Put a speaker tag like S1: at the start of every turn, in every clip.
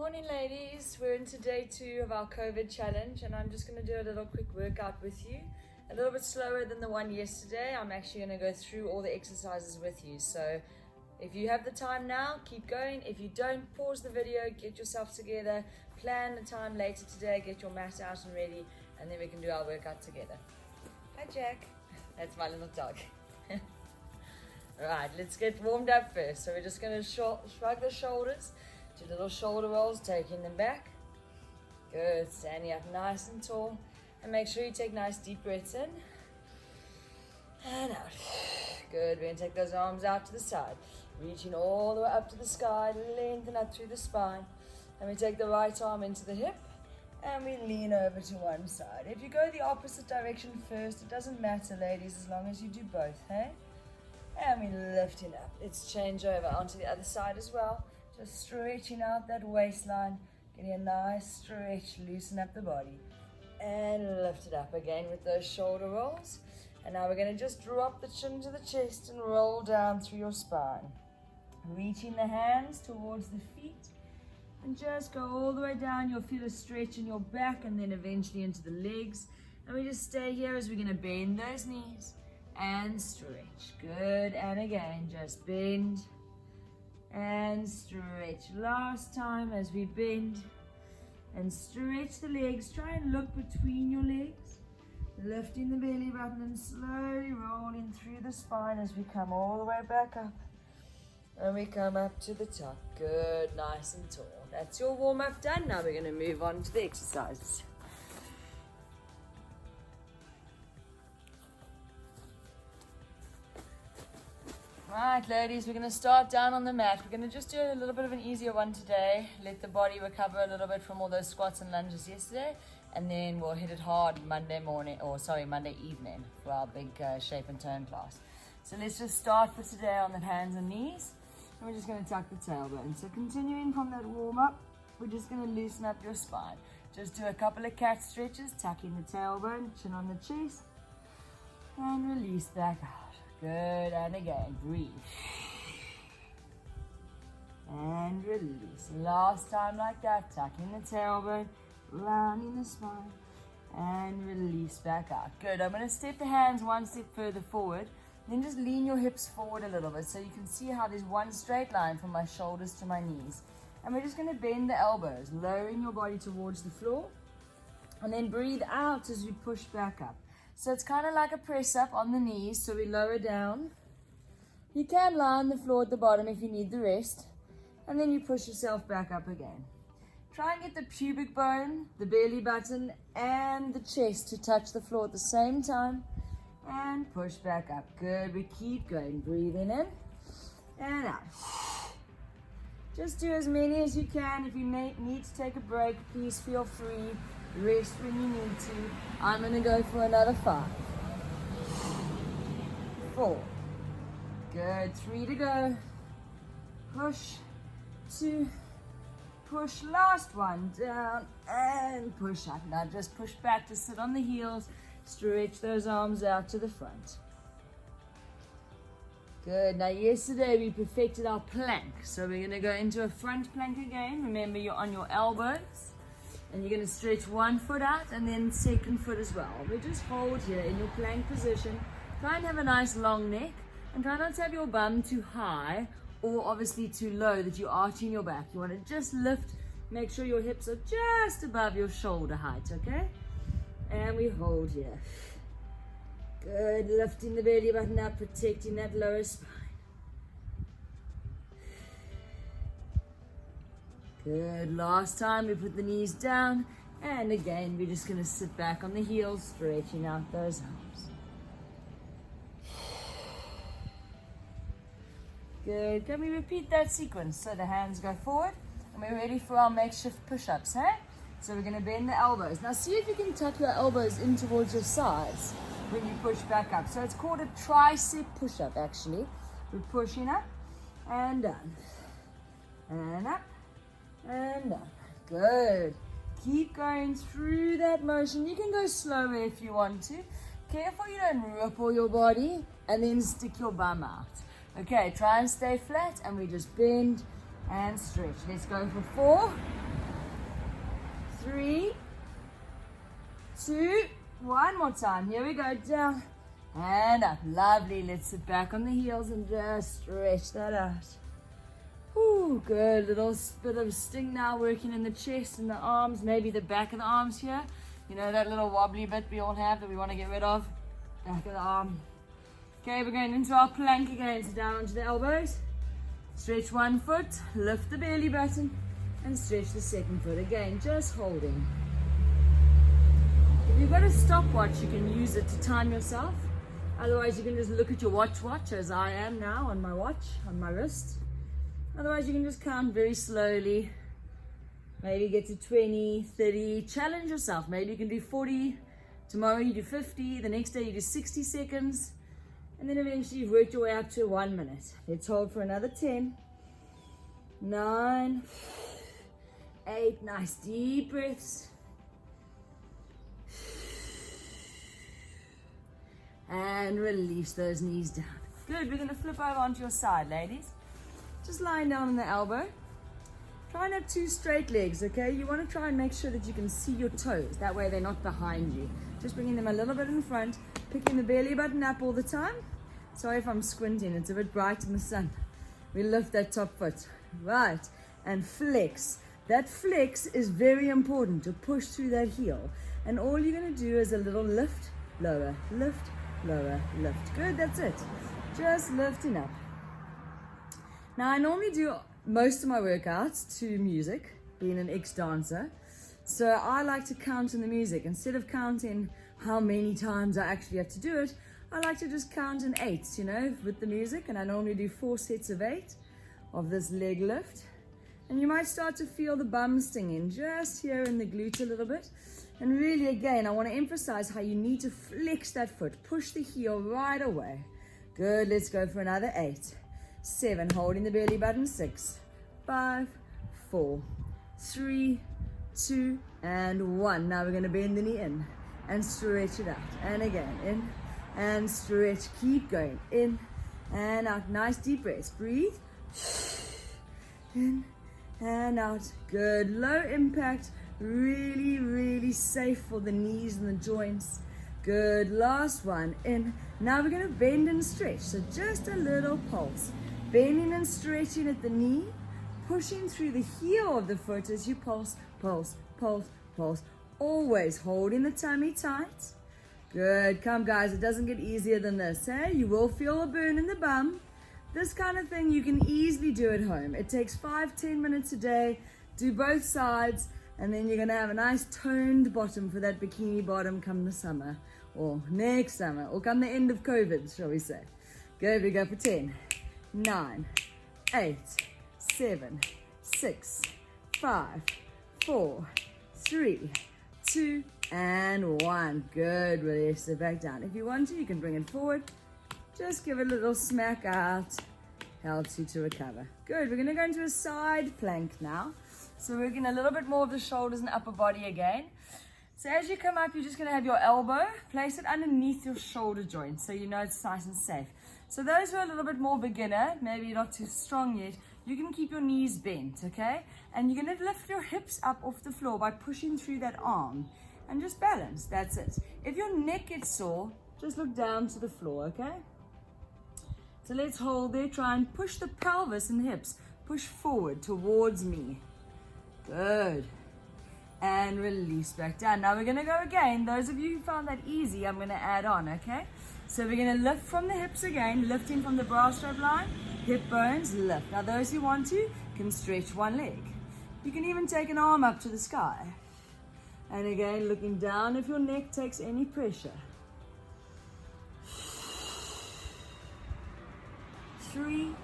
S1: Morning ladies, we're into day 2 of our COVID challenge and I'm just going to do a little quick workout with you. A little bit slower than the one yesterday. I'm actually going to go through all the exercises with you. So if you have the time now, keep going. If you don't, pause the video, get yourself together, plan the time later today, get your mat out and ready, and then we can do our workout together. Hi Jack. That's my little dog. Alright, let's get warmed up first. So we're just going to shrug the shoulders. Do little shoulder rolls, taking them back. Good, standing up nice and tall. And make sure you take nice deep breaths in. And out. Good, we're going to take those arms out to the side. Reaching all the way up to the sky, lengthen up through the spine. And we take the right arm into the hip. And we lean over to one side. If you go the opposite direction first, it doesn't matter, ladies, as long as you do both, hey? And we lifting up. Let's change over onto the other side as well. Just stretching out that waistline, getting a nice stretch, loosen up the body. And lift it up again with those shoulder rolls. And now we're going to just drop the chin to the chest and roll down through your spine. Reaching the hands towards the feet. And just go all the way down. You'll feel a stretch in your back and then eventually into the legs. And we just stay here as we're going to bend those knees and stretch. Good. And again, just bend and stretch. Last time as we bend and stretch the legs. Try and look between your legs, lifting the belly button and slowly rolling through the spine as we come all the way back up and we come up to the top. Good, nice and tall. That's your warm-up done. Now we're going to move on to the exercises. Right, ladies, we're going to start down on the mat. We're going to just do a little bit of an easier one today. Let the body recover a little bit from all those squats and lunges yesterday. And then we'll hit it hard Monday evening for our big shape and tone class. So let's just start for today on the hands and knees. And we're just going to tuck the tailbone. So continuing from that warm-up, we're just going to loosen up your spine. Just do a couple of cat stretches, tucking the tailbone, chin on the chest. And release back out. Good, and again, breathe. And release. Last time like that, tucking the tailbone, rounding the spine, and release back out. Good, I'm going to step the hands one step further forward, then just lean your hips forward a little bit so you can see how there's one straight line from my shoulders to my knees. And we're just going to bend the elbows, lowering your body towards the floor, and then breathe out as we push back up. So it's kind of like a press up on the knees, so we lower down. You can lie on the floor at the bottom if you need the rest. And then you push yourself back up again. Try and get the pubic bone, the belly button, and the chest to touch the floor at the same time. And push back up. Good, we keep going. Breathing in and out. Just do as many as you can. If you need to take a break, please feel free. Rest when you need to. I'm going to go for another 5. 4. Good. 3 to go. Push. 2. Push. Last one. Down and push up. Now just push back to sit on the heels. Stretch those arms out to the front. Good. Now yesterday we perfected our plank. So we're going to go into a front plank again. Remember, you're on your elbows. And you're going to stretch one foot out and then second foot as well. We just hold here in your plank position. Try and have a nice long neck. And try not to have your bum too high or obviously too low that you're arching your back. You want to just lift. Make sure your hips are just above your shoulder height, okay? And we hold here. Good. Lifting the belly button up, protecting that lower spine. Good. Last time we put the knees down, and again we're just going to sit back on the heels, stretching out those arms. Good. Can we repeat that sequence? So the hands go forward and we're ready for our makeshift push-ups, hey? So we're going to bend the elbows. Now see if you can tuck your elbows in towards your sides when you push back up. So it's called a tricep push-up actually. We're pushing up and down and up and down. Good. Keep going through that motion. You can go slower if you want to. Careful you don't ripple your body and then stick your bum out. Okay, try and stay flat and we just bend and stretch. Let's go for 4, 3, 2, one more time. Here we go. Down and up. Lovely. Let's sit back on the heels and just stretch that out. Ooh, good. Little bit of sting now working in the chest and the arms, maybe the back of the arms here. You know that little wobbly bit we all have that we want to get rid of? Back of the arm. Okay, we're going into our plank again. So down onto the elbows. Stretch one foot, lift the belly button, and stretch the second foot. Again, just holding. If you've got a stopwatch, you can use it to time yourself. Otherwise, you can just look at your watch as I am now on my watch, on my wrist. Otherwise, you can just count very slowly. Maybe get to 20, 30. Challenge yourself. Maybe you can do 40. Tomorrow you do 50. The next day you do 60 seconds. And then eventually you've worked your way up to 1 minute. Let's hold for another 10. 9. 8. Nice deep breaths. And release those knees down. Good. We're going to flip over onto your side, ladies. Just lying down on the elbow. Try and have 2 straight legs, okay? You want to try and make sure that you can see your toes. That way they're not behind you. Just bringing them a little bit in front. Picking the belly button up all the time. Sorry if I'm squinting. It's a bit bright in the sun. We lift that top foot. Right. And flex. That flex is very important to push through that heel. And all you're going to do is a little lift, lower, lift, lower, lift. Good, that's it. Just lifting up. Now, I normally do most of my workouts to music, being an ex-dancer. So I like to count in the music. Instead of counting how many times I actually have to do it, I like to just count in 8s, you know, with the music. And I normally do 4 sets of 8 of this leg lift. And you might start to feel the bum stinging just here in the glute a little bit. And really, again, I want to emphasize how you need to flex that foot. Push the heel right away. Good, let's go for another 8. 7, holding the belly button. 6, 5, 4, 3, 2, and 1. Now we're going to bend the knee in and stretch it out. And again, in and stretch. Keep going. In and out. Nice deep breaths. Breathe. In and out. Good. Low impact. Really, really safe for the knees and the joints. Good. Last one. In. Now we're going to bend and stretch. So just a little pulse. Bending and stretching at the knee. Pushing through the heel of the foot as you pulse, pulse, pulse, pulse. Always holding the tummy tight. Good. Come, guys. It doesn't get easier than this, eh? You will feel a burn in the bum. This kind of thing you can easily do at home. It takes 5-10 minutes a day. Do both sides. And then you're going to have a nice toned bottom for that bikini bottom come the summer. Or next summer. Or come the end of COVID, shall we say. Good. We go for 10. 9, 8, 7, 6, 5, 4, 3, 2, and 1. Good. Release it back down. If you want to, you can bring it forward. Just give it a little smack out. Helps you to recover. Good. We're going to go into a side plank now. So we're working a little bit more of the shoulders and upper body again. So as you come up, you're just going to have your elbow. Place it underneath your shoulder joint so you know it's nice and safe. So those who are a little bit more beginner, maybe you're not too strong yet, you can keep your knees bent, okay? And you're going to lift your hips up off the floor by pushing through that arm. And just balance, that's it. If your neck gets sore, just look down to the floor, okay? So let's hold there, try and push the pelvis and hips. Push forward towards me. Good. And release back down. Now we're going to go again. Those of you who found that easy, I'm going to add on, okay? So we're going to lift from the hips again, lifting from the bra strap line, hip bones, lift. Now those who want to can stretch one leg. You can even take an arm up to the sky. And again, looking down if your neck takes any pressure. 3,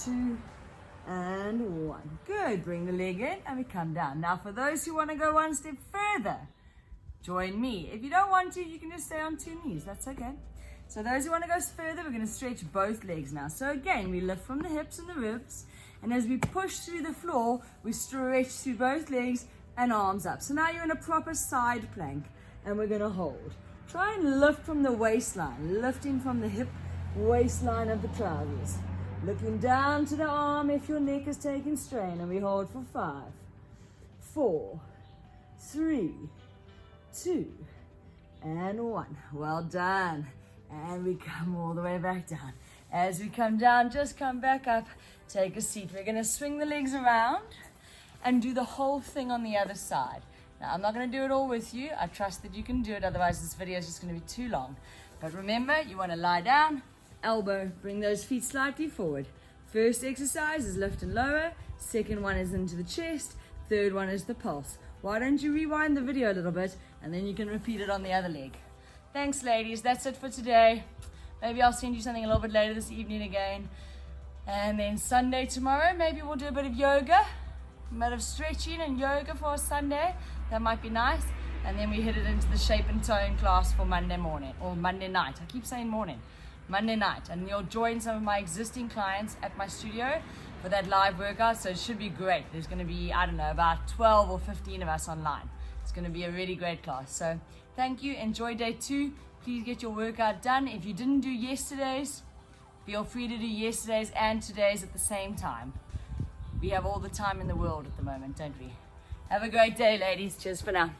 S1: 2, and 1. Good. Bring the leg in and we come down. Now for those who want to go one step further, join me. If you don't want to, you can just stay on 2 knees. That's okay. So those who want to go further, we're going to stretch both legs now. So again, we lift from the hips and the ribs. And as we push through the floor, we stretch through both legs and arms up. So now you're in a proper side plank. And we're going to hold. Try and lift from the waistline. Lifting from the hip waistline of the trousers. Looking down to the arm if your neck is taking strain. And we hold for 5, 4, 3, 2, and 1. Well done. And we come all the way back down. As we come down, just come back up. Take a seat. We're going to swing the legs around and do the whole thing on the other side. Now, I'm not going to do it all with you. I trust that you can do it. Otherwise, this video is just going to be too long. But remember, you want to lie down, elbow, bring those feet slightly forward. First exercise is lift and lower. Second one is into the chest. Third one is the pulse. Why don't you rewind the video a little bit and then you can repeat it on the other leg. Thanks, ladies. That's it for today. Maybe I'll send you something a little bit later this evening again. And then Sunday tomorrow, maybe we'll do a bit of yoga, a bit of stretching and yoga for a Sunday. That might be nice. And then we hit it into the shape and tone class for Monday morning or Monday night. I keep saying morning. Monday night. And you'll join some of my existing clients at my studio for that live workout. So it should be great. There's going to be, I don't know, about 12 or 15 of us online. It's going to be a really great class. So thank you. Enjoy day 2. Please get your workout done. If you didn't do yesterday's, feel free to do yesterday's and today's at the same time. We have all the time in the world at the moment, don't we? Have a great day, ladies. Cheers for now.